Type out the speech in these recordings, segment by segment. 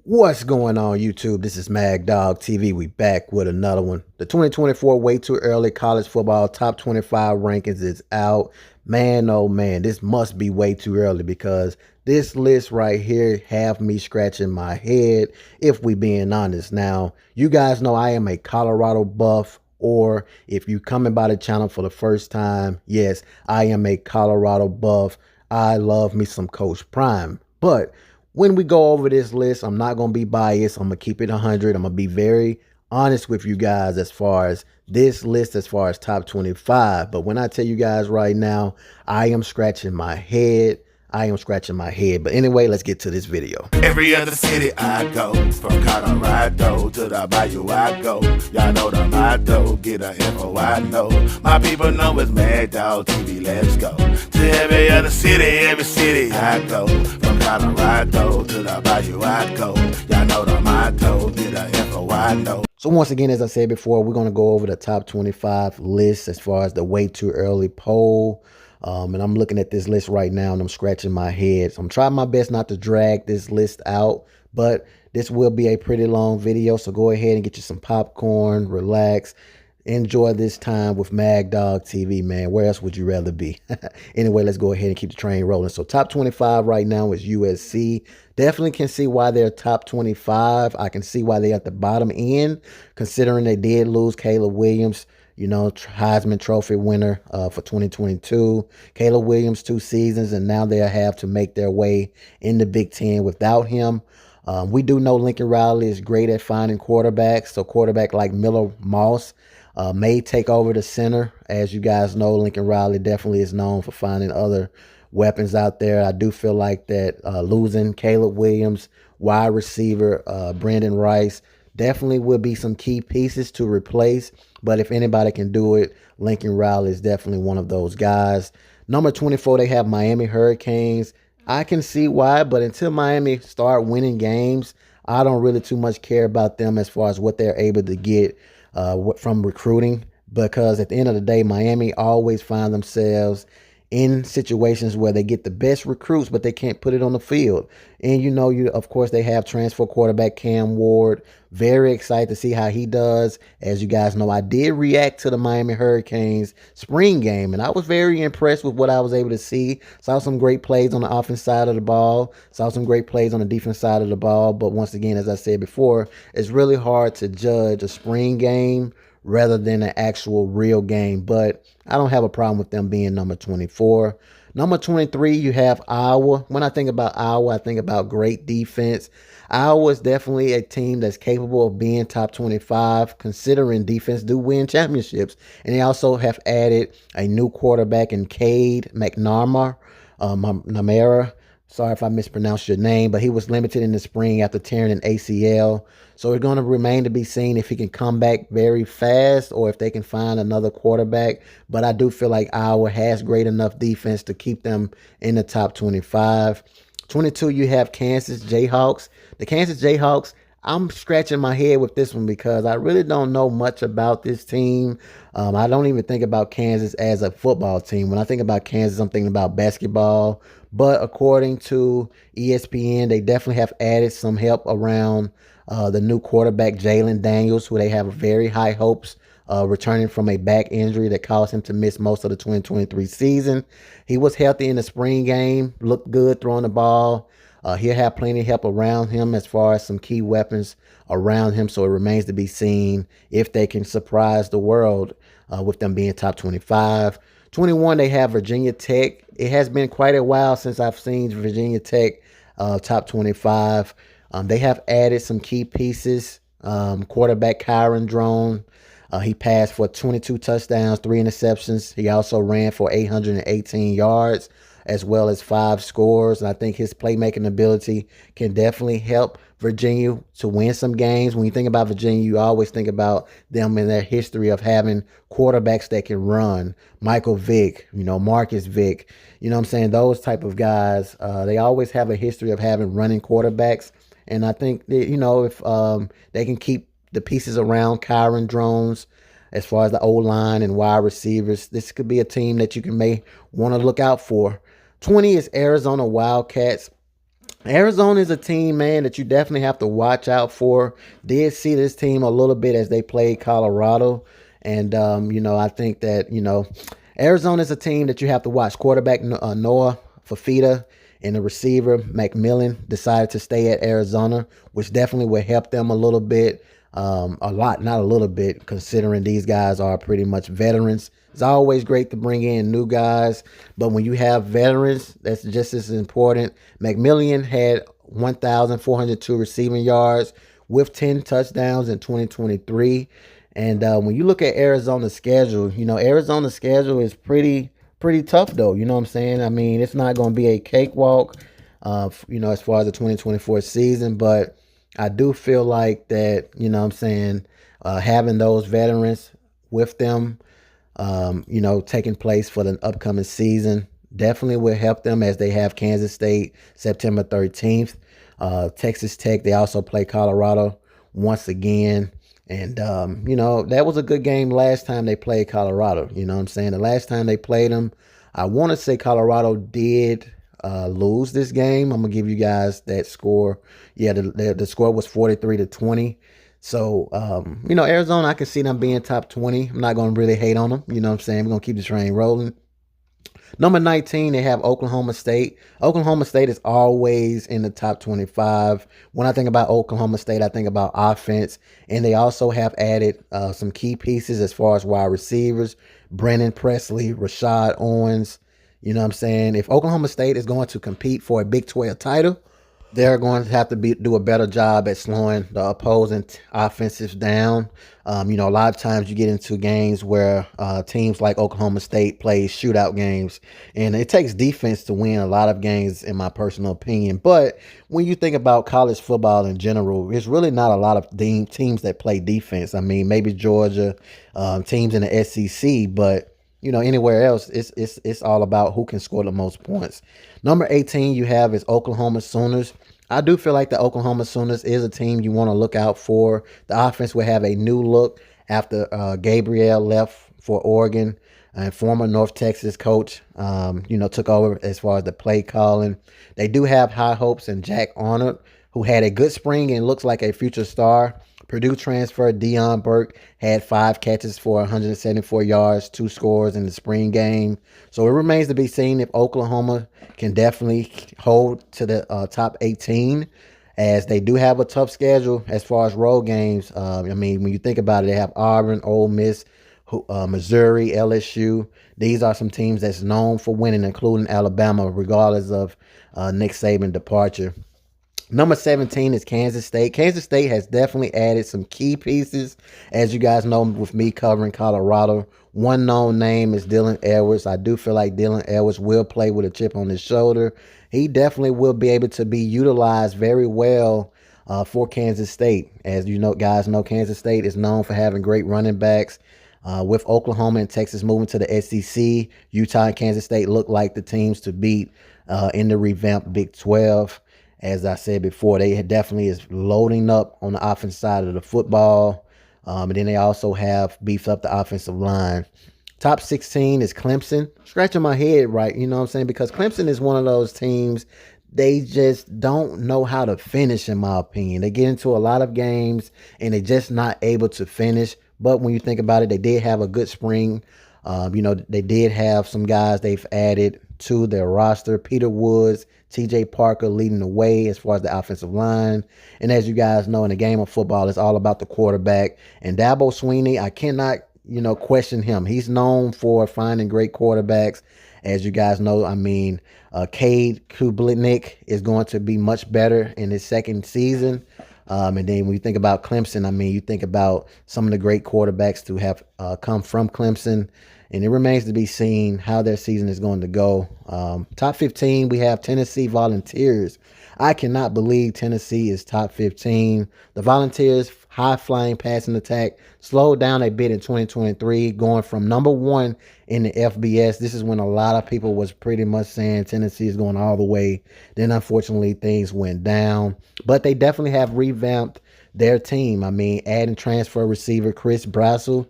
What's going on, YouTube? This is Mag Dog TV. We back with another one. The 2024 Way Too Early College Football Top 25 Rankings is out. Man, oh man, this must be way too early because this list right here have me scratching my head, if we being honest. Now, you guys know I am a Colorado buff, or if you coming by the channel for the first time, yes, I am a Colorado buff. I love me some Coach Prime. But when we go over this list, I'm not going to be biased. I'm going to keep it 100. I'm going to be very honest with you guys as far as this list, as far as top 25. But when I tell you guys right now, I am scratching my head. I am scratching my head. But anyway, let's get to this video. Every other city I go, from Colorado to the Bayou I go. Y'all know the motto, get a info I know. My people know it's Mad Dog TV, let's go. To every other city, every city I go. From Colorado to the Bayou I go. Y'all know the motto, get a info I know. So once again, as I said before, we're going to go over the top 25 list as far as the Way Too Early poll. And I'm looking at this list right now and I'm scratching my head. So I'm trying my best not to drag this list out, but this will be a pretty long video. So go ahead and get you some popcorn, relax, enjoy this time with Mag Dog TV, man. Where else would you rather be? Anyway, let's go ahead and keep the train rolling. So top 25 right now is USC. Definitely can see why they're top 25. I can see why they're at the bottom end, considering they did lose Caleb Williams, you know, Heisman Trophy winner for 2022. Caleb Williams 2 seasons, and now they'll have to make their way in the Big Ten without him. We do know Lincoln Riley is great at finding quarterbacks. So quarterback like Miller Moss may take over the center. As you guys know, Lincoln Riley definitely is known for finding other weapons out there. I do feel like that losing Caleb Williams, wide receiver Brandon Rice, definitely will be some key pieces to replace. But if anybody can do it, Lincoln Riley is definitely one of those guys. Number 24, they have Miami Hurricanes. I can see why, but until Miami start winning games, I don't really too much care about them as far as what they're able to get from recruiting. Because at the end of the day, Miami always find themselves in situations where they get the best recruits, but they can't put it on the field. And you know, of course, they have transfer quarterback Cam Ward. Very excited to see how he does. As you guys know, I did react to the Miami Hurricanes spring game, and I was very impressed with what I was able to see. Saw some great plays on the offense side of the ball. Saw some great plays on the defense side of the ball. But once again, as I said before, it's really hard to judge a spring game rather than an actual real game. But I don't have a problem with them being number 24. Number 23, you have Iowa. When I think about Iowa, I think about great defense. Iowa is definitely a team that's capable of being top 25, considering defense do win championships. And they also have added a new quarterback in Cade McNamara. Sorry if I mispronounced your name, but he was limited in the spring after tearing an ACL. So it's going to remain to be seen if he can come back very fast or if they can find another quarterback. But I do feel like Iowa has great enough defense to keep them in the top 25. 22, you have Kansas Jayhawks. The Kansas Jayhawks, I'm scratching my head with this one because I really don't know much about this team. I don't even think about Kansas as a football team. When I think about Kansas, I'm thinking about basketball. But according to ESPN, they definitely have added some help around the new quarterback, Jalen Daniels, who they have very high hopes returning from a back injury that caused him to miss most of the 2023 season. He was healthy in the spring game, looked good throwing the ball. He'll have plenty of help around him as far as some key weapons around him. So it remains to be seen if they can surprise the world with them being top 25. 21, they have Virginia Tech. It has been quite a while since I've seen Virginia Tech top 25. They have added some key pieces. Quarterback Kyron Drone. He passed for 22 touchdowns, 3 interceptions. He also ran for 818 yards as well as 5 scores. And I think his playmaking ability can definitely help Virginia to win some games. When you think about Virginia, you always think about them in their history of having quarterbacks that can run. Michael Vick, you know, Marcus Vick, you know what I'm saying? Those type of guys, they always have a history of having running quarterbacks. And I think that, you know, if they can keep the pieces around Kyron Drones, as far as the O-line and wide receivers, this could be a team that you may want to look out for. 20 is Arizona Wildcats. Arizona is a team, man, that you definitely have to watch out for. Did see this team a little bit as they played Colorado. And, I think that, Arizona is a team that you have to watch. Quarterback Noah Fafita and the receiver McMillan decided to stay at Arizona, which definitely will help them a little bit. A lot, not a little bit, considering these guys are pretty much veterans. It's always great to bring in new guys, but when you have veterans, that's just as important. McMillian had 1,402 receiving yards with 10 touchdowns in 2023. And when you look at Arizona's schedule, Arizona's schedule is pretty tough, though. You know what I'm saying? I mean, it's not going to be a cakewalk, as far as the 2024 season, but I do feel like that, what I'm saying, having those veterans with them, taking place for the upcoming season definitely will help them as they have Kansas State September 13th. Texas Tech, they also play Colorado once again. And, that was a good game last time they played Colorado. You know what I'm saying? The last time they played them, I want to say Colorado did lose this game. I'm going to give you guys that score. Yeah, the score was 43-20. So, Arizona, I can see them being top 20. I'm not going to really hate on them. You know what I'm saying? We're going to keep the train rolling. Number 19, they have Oklahoma State. Oklahoma State is always in the top 25. When I think about Oklahoma State, I think about offense. And they also have added some key pieces as far as wide receivers. Brennan Presley, Rashad Owens. You know what I'm saying? If Oklahoma State is going to compete for a Big 12 title, they're going to have to do a better job at slowing the opposing offenses down. A lot of times you get into games where teams like Oklahoma State play shootout games, and it takes defense to win a lot of games, in my personal opinion. But when you think about college football in general, there's really not a lot of teams that play defense. I mean, maybe Georgia, teams in the SEC, but anywhere else, it's all about who can score the most points. Number 18 you have is Oklahoma Sooners. I do feel like the Oklahoma Sooners is a team you want to look out for. The offense will have a new look after Gabriel left for Oregon, and former North Texas coach, took over as far as the play calling. They do have high hopes in Jack Arnold, who had a good spring and looks like a future star. Purdue transfer Deion Burke had 5 catches for 174 yards, 2 scores in the spring game. So it remains to be seen if Oklahoma can definitely hold to the top 18, as they do have a tough schedule as far as road games. When you think about it, they have Auburn, Ole Miss, Missouri, LSU. These are some teams that's known for winning, including Alabama, regardless of Nick Saban's departure. Number 17 is Kansas State. Kansas State has definitely added some key pieces. As you guys know, with me covering Colorado, one known name is Dylan Edwards. I do feel like Dylan Edwards will play with a chip on his shoulder. He definitely will be able to be utilized very well for Kansas State. As guys know, Kansas State is known for having great running backs. With Oklahoma and Texas moving to the SEC, Utah and Kansas State look like the teams to beat in the revamped Big 12. As I said before, they definitely is loading up on the offensive side of the football. And then they also have beefed up the offensive line. Top 16 is Clemson. Scratching my head, right? You know what I'm saying? Because Clemson is one of those teams, they just don't know how to finish, in my opinion. They get into a lot of games and they're just not able to finish. But when you think about it, they did have a good spring. They did have some guys they've added to their roster. Peter Woods, TJ Parker leading the way as far as the offensive line. And as you guys know, in the game of football, it's all about the quarterback. And Dabo Swinney, I cannot, question him. He's known for finding great quarterbacks. As you guys know, Cade Kublik is going to be much better in his second season. And then when you think about Clemson, you think about some of the great quarterbacks to have come from Clemson. And it remains to be seen how their season is going to go. Top 15, we have Tennessee Volunteers. I cannot believe Tennessee is top 15. The Volunteers, high-flying passing attack, slowed down a bit in 2023, going from number 1 in the FBS. This is when a lot of people was pretty much saying Tennessee is going all the way. Then, unfortunately, things went down. But they definitely have revamped their team. Adding transfer receiver Chris Brassel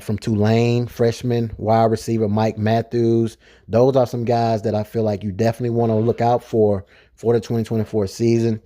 from Tulane, freshman wide receiver Mike Matthews. Those are some guys that I feel like you definitely want to look out for for the 2024 season.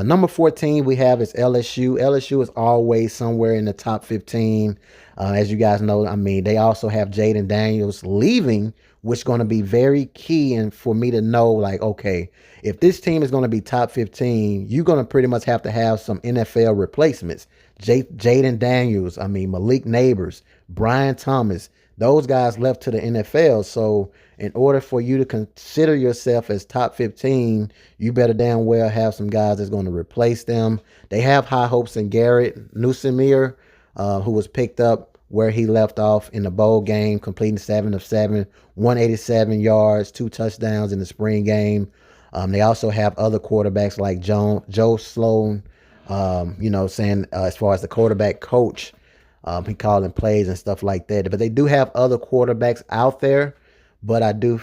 Number 14 we have is LSU. LSU is always somewhere in the top 15. As you guys know, I mean, they also have Jaden Daniels leaving, which is going to be very key and for me to know, like, okay, if this team is going to be top 15, you're going to pretty much have to have some NFL replacements. Jaden Daniels, I mean, Malik Neighbors, Brian Thomas, those guys left to the NFL. So in order for you to consider yourself as top 15, you better damn well have some guys that's going to replace them. They have high hopes in Garrett Newsomere, who was picked up where he left off in the bowl game, completing 7 of 7, 187 yards, 2 touchdowns in the spring game. They also have other quarterbacks like Joe Sloan, saying as far as the quarterback coach, he calling plays and stuff like that. But they do have other quarterbacks out there. But I do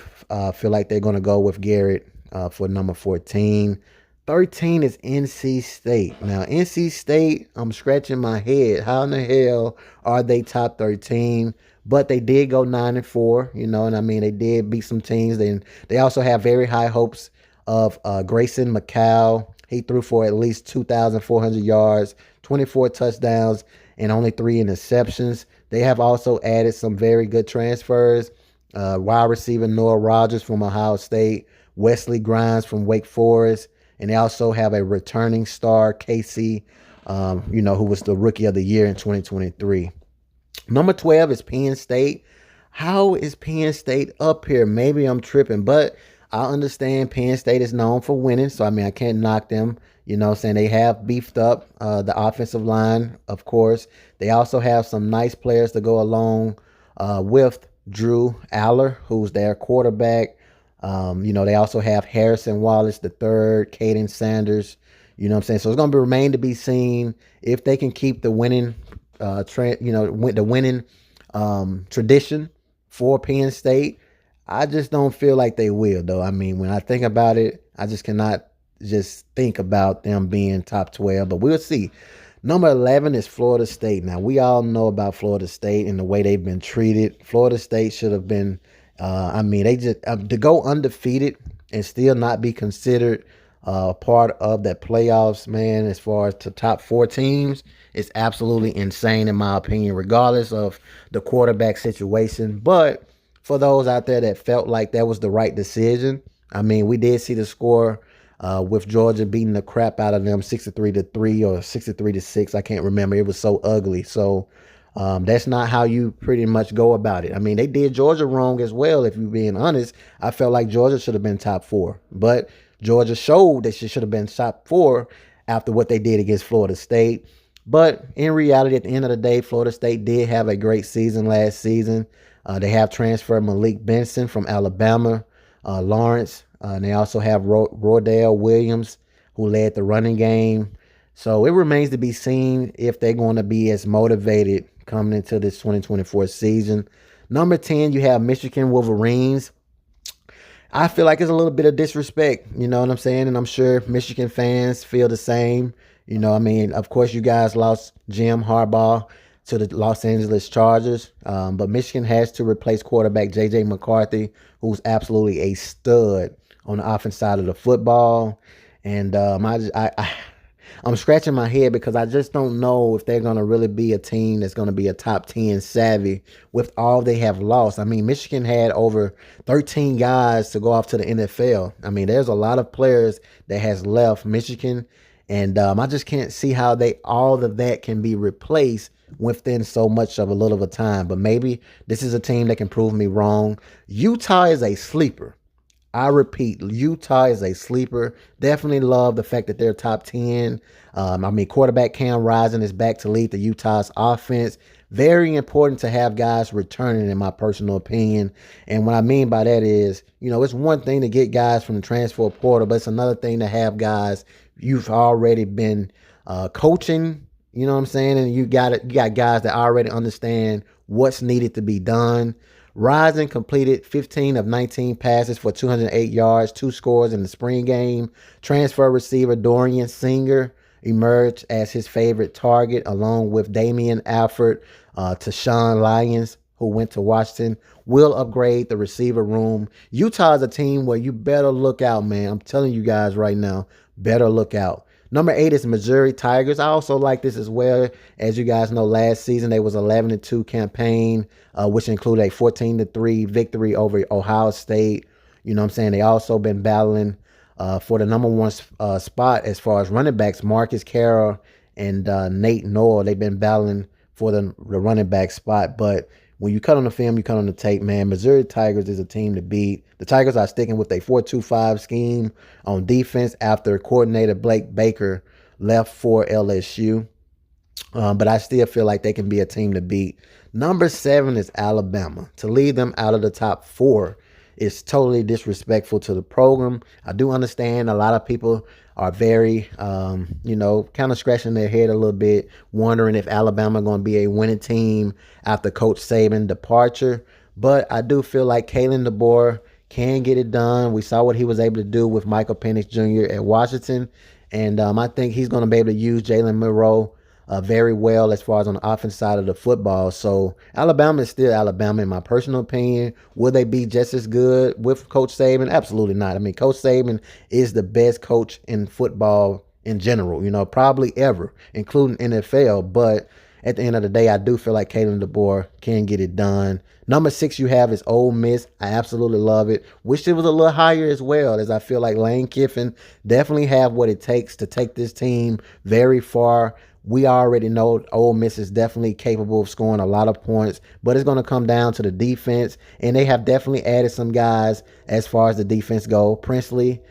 feel like they're going to go with Garrett for number 14. 13 is NC State. Now, NC State, I'm scratching my head. How in the hell are they top 13? But they did go 9-4, and I mean, they did beat some teams. Then they also have very high hopes of Grayson McCall. He threw for at least 2,400 yards, 24 touchdowns, and only 3 interceptions. They have also added some very good transfers. Wide receiver Noah Rogers from Ohio State, Wesley Grimes from Wake Forest, and they also have a returning star, Casey, who was the Rookie of the Year in 2023. Number 12 is Penn State. How is Penn State up here? Maybe I'm tripping, but I understand Penn State is known for winning, so I mean, I can't knock them. They have beefed up the offensive line, of course. They also have some nice players to go along with Drew Aller, who's their quarterback. They also have Harrison Wallace the third, Caden Sanders. So it's going to remain to be seen if they can keep the winning, tradition for Penn State. I just don't feel like they will, though. I mean, when I think about it, I just cannot just think about them being top 12, but we'll see. Number 11 is Florida State. Now, we all know about Florida State and the way they've been treated. Florida State should have been, they just, to go undefeated and still not be considered part of that playoffs, man, as far as the top 4 teams, is absolutely insane in my opinion, regardless of the quarterback situation. But for those out there that felt like that was the right decision, I mean, we did see the score with Georgia beating the crap out of them 63-3 or 63-6. I can't remember. It was so ugly. So that's not how you pretty much go about it. I mean, they did Georgia wrong as well, if you're being honest. I felt like Georgia should have been top 4. But Georgia showed that she should have been top 4 after what they did against Florida State. But in reality, at the end of the day, Florida State did have a great season last season. They have transferred Malik Benson from Alabama, Lawrence. And they also have Rodale Williams, who led the running game. So it remains to be seen if they're going to be as motivated coming into this 2024 season. Number 10, you have Michigan Wolverines. I feel like it's a little bit of disrespect, you know what I'm saying? And I'm sure Michigan fans feel the same. Of course, you guys lost Jim Harbaugh to the Los Angeles Chargers. But Michigan has to replace quarterback J.J. McCarthy, who's absolutely a stud on the offense side of the football. And I'm scratching my head because I just don't know if they're going to really be a team that's going to be a top 10 savvy with all they have lost. I mean, Michigan had over 13 guys to go off to the NFL. I mean, there's a lot of players that has left Michigan. And I just can't see how all of that can be replaced within so much of a little of a time. But maybe this is a team that can prove me wrong. Utah is a sleeper. I repeat, Utah is a sleeper. Definitely love the fact that they're top 10. Quarterback Cam Rising is back to lead the Utah's offense. Very important to have guys returning, in my personal opinion. And what I mean by that is, it's one thing to get guys from the transfer portal, but it's another thing to have guys you've already been coaching, you know what I'm saying? And you got guys that already understand what's needed to be done. Rising completed 15 of 19 passes for 208 yards, 2 scores in the spring game. Transfer receiver Dorian Singer emerged as his favorite target, along with Damian Alford, Tashawn Lyons, who went to Washington, will upgrade the receiver room. Utah is a team where you better look out, man. I'm telling you guys right now, better look out. Number 8 is Missouri Tigers. I also like this as well. As you guys know, last season they was 11-2 campaign, which included a 14-3 victory over Ohio State. You know what I'm saying? They also been battling for the number one spot as far as running backs. Marcus Carroll and Nate Noel, they've been battling for the running back spot. But when you cut on the film, you cut on the tape, man. Missouri Tigers is a team to beat. The Tigers are sticking with a 4-2-5 scheme on defense after coordinator Blake Baker left for LSU. But I still feel like they can be a team to beat. Number 7 is Alabama. To leave them out of the top 4 is totally disrespectful to the program. I do understand a lot of people are very, kind of scratching their head a little bit, wondering if Alabama going to be a winning team after Coach Saban's departure. But I do feel like Kalen DeBoer can get it done. We saw what he was able to do with Michael Penix Jr. at Washington. And I think he's going to be able to use Jalen Monroe very well as far as on the offense side of the football. So Alabama is still Alabama in my personal opinion. Will they be just as good with Coach Saban? Absolutely not. I mean, Coach Saban is the best coach in football in general, probably ever, including NFL. But at the end of the day, I do feel like Kalen DeBoer can get it done. Number 6 you have is Ole Miss. I absolutely love it. Wish it was a little higher as well, as I feel like Lane Kiffin definitely have what it takes to take this team very far. We already know Ole Miss is definitely capable of scoring a lot of points, but it's going to come down to the defense, and they have definitely added some guys as far as the defense go. Princely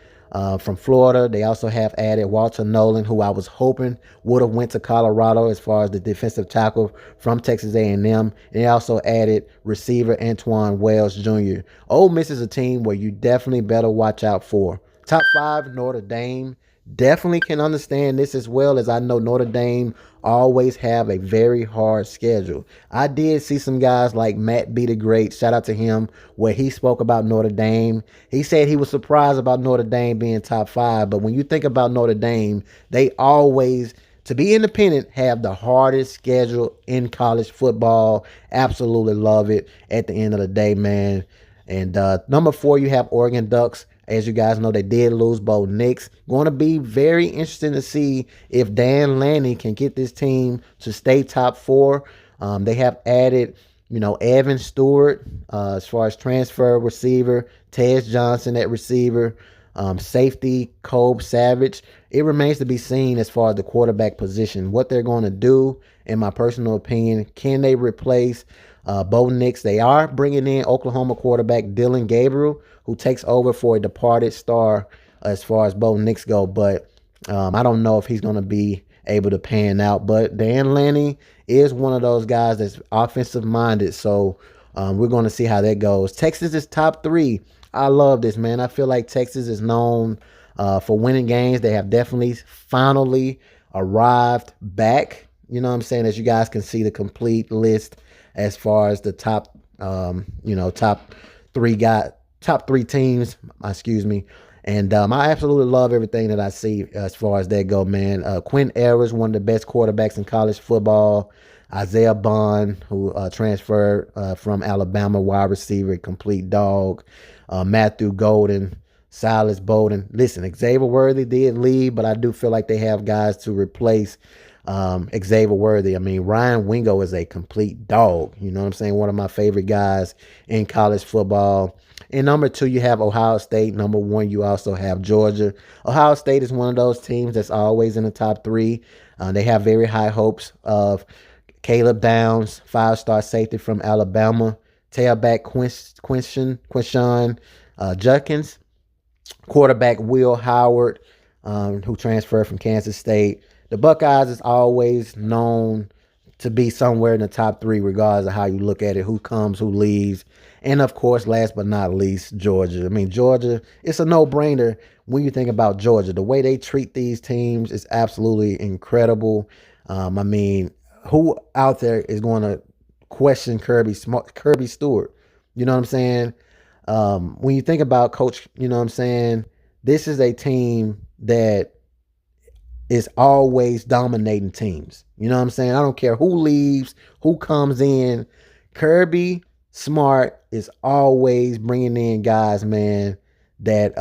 from Florida. They also have added Walter Nolan, who I was hoping would have went to Colorado as far as the defensive tackle from Texas A&M. And they also added receiver Antoine Wells Jr. Ole Miss is a team where you definitely better watch out for. Top 5, Notre Dame. Definitely can understand this as well, as I know Notre Dame always have a very hard schedule. I did see some guys like Matt B. the Great, shout out to him, where he spoke about Notre Dame. He said he was surprised about Notre Dame being top 5, but when you think about Notre Dame, they always, to be independent, have the hardest schedule in college football. Absolutely love it at the end of the day, man. And number 4, you have Oregon Ducks. As you guys know, they did lose Bo Nix. Going to be very interesting to see if Dan Lanning can get this team to stay top 4. They have added, Evan Stewart as far as transfer receiver, Tez Johnson at receiver, safety Kobe Savage. It remains to be seen as far as the quarterback position, what they're going to do. In my personal opinion, can they replace Bo Nix? They are bringing in Oklahoma quarterback Dylan Gabriel, who takes over for a departed star as far as Bo Nix go. But I don't know if he's going to be able to pan out. But Dan Lanning is one of those guys that's offensive minded. So we're going to see how that goes. Texas is top 3. I love this, man. I feel like Texas is known for winning games. They have definitely finally arrived back. You know what I'm saying? As you guys can see the complete list as far as the top, top three teams, excuse me. And I absolutely love everything that I see as far as that go, man. Quinn Ewers, one of the best quarterbacks in college football. Isaiah Bond, who transferred from Alabama, wide receiver, complete dog. Matthew Golden, Silas Bowden. Listen, Xavier Worthy did leave, but I do feel like they have guys to replace Xavier Worthy. I mean, Ryan Wingo is a complete dog. You know what I'm saying? One of my favorite guys in college football. And number 2, you have Ohio State. Number 1, you also have Georgia. Ohio State is one of those teams that's always in the top 3. They have very high hopes of Caleb Downs, 5-star safety from Alabama. Tailback Quinshawn Judkins. Quarterback Will Howard, who transferred from Kansas State. The Buckeyes is always known to be somewhere in the top 3, regardless of how you look at it, who comes, who leaves. And, of course, last but not least, Georgia. I mean, Georgia, it's a no-brainer when you think about Georgia. The way they treat these teams is absolutely incredible. I mean, who out there is going to question Kirby Stewart? You know what I'm saying? When you think about Coach, you know what I'm saying, this is a team that is always dominating teams. You know what I'm saying? I don't care who leaves, who comes in. Kirby Smart is always bringing in guys, man, that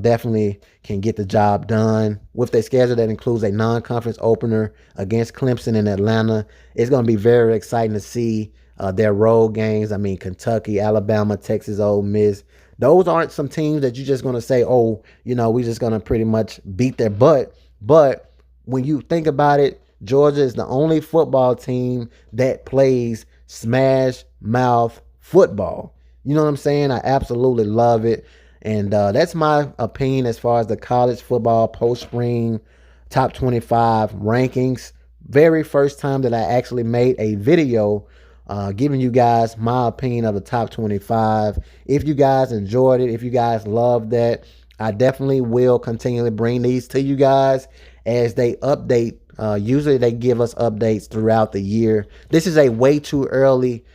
definitely can get the job done with their schedule that includes a non-conference opener against Clemson in Atlanta. It's going to be very exciting to see their road games. I mean, Kentucky, Alabama, Texas, Ole Miss. Those aren't some teams that you're just going to say, oh, we're just going to pretty much beat their butt. But when you think about it, Georgia is the only football team that plays smash mouth football. You know what I'm saying? I absolutely love it. And that's my opinion as far as the college football post-spring top 25 rankings. Very first time that I actually made a video giving you guys my opinion of the top 25. If you guys enjoyed it, if you guys loved that, I definitely will continually bring these to you guys as they update. Usually they give us updates throughout the year. This is a way too early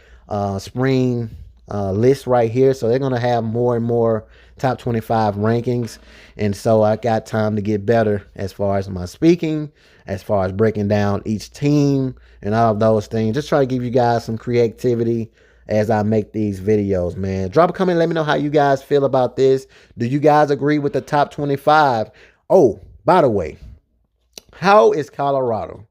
spring list right here. So they're going to have more and more top 25 rankings. And so I got time to get better as far as my speaking, as far as breaking down each team and all of those things. Just try to give you guys some creativity as I make these videos, man. Drop a comment. Let me know how you guys feel about this. Do you guys agree with the top 25? Oh, by the way, how is Colorado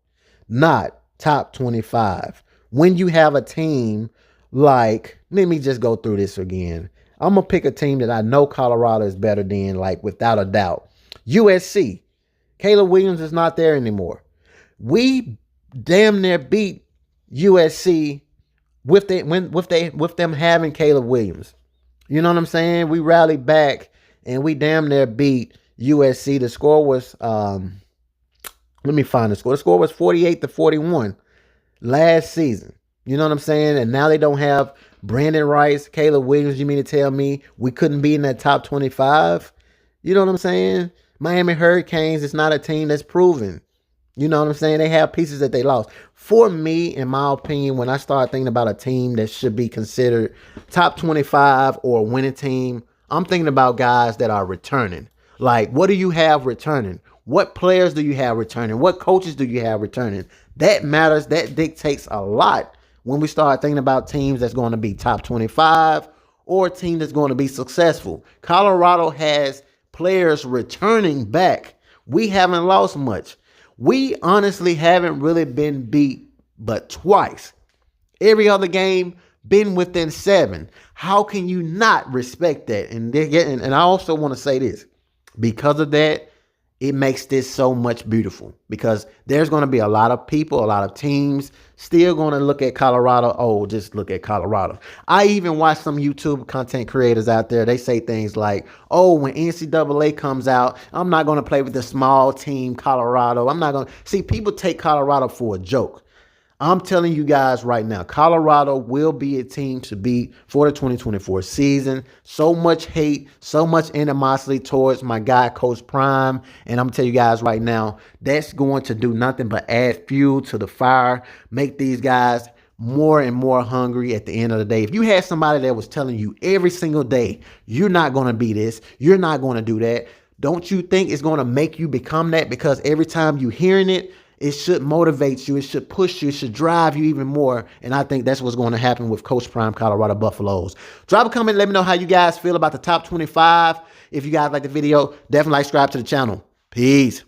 not top 25 when you have a team like, let me just go through this again. I'm going to pick a team that I know Colorado is better than, like, without a doubt. USC. Caleb Williams is not there anymore. We damn near beat USC with them having Caleb Williams. You know what I'm saying? We rallied back and we damn near beat USC. The score was let me find the score. The score was 48-41 last season. You know what I'm saying? And now they don't have Brandon Rice, Caleb Williams. You mean to tell me we couldn't be in that top 25? You know what I'm saying? Miami Hurricanes is not a team that's proven. You know what I'm saying? They have pieces that they lost. For me, in my opinion, when I start thinking about a team that should be considered top 25 or a winning team, I'm thinking about guys that are returning. Like, what do you have returning? What players do you have returning? What coaches do you have returning? That matters. That dictates a lot when we start thinking about teams that's going to be top 25 or a team that's going to be successful. Colorado has players returning back. We haven't lost much. We honestly haven't really been beat but twice. Every other game been within 7. How can you not respect that? And I also want to say this. Because of that, it makes this so much beautiful because there's going to be a lot of people, a lot of teams still going to look at Colorado. Oh, just look at Colorado. I even watch some YouTube content creators out there. They say things like, oh, when NCAA comes out, I'm not going to play with the small team Colorado. I'm not going to see people take Colorado for a joke. I'm telling you guys right now, Colorado will be a team to beat for the 2024 season. So much hate, so much animosity towards my guy, Coach Prime. And I'm telling you guys right now, that's going to do nothing but add fuel to the fire, make these guys more and more hungry at the end of the day. If you had somebody that was telling you every single day, you're not going to be this, you're not going to do that, don't you think it's going to make you become that? Because every time you're hearing it, it should motivate you. It should push you. It should drive you even more. And I think that's what's going to happen with Coach Prime Colorado Buffaloes. Drop a comment. Let me know how you guys feel about the top 25. If you guys like the video, definitely subscribe to the channel. Peace.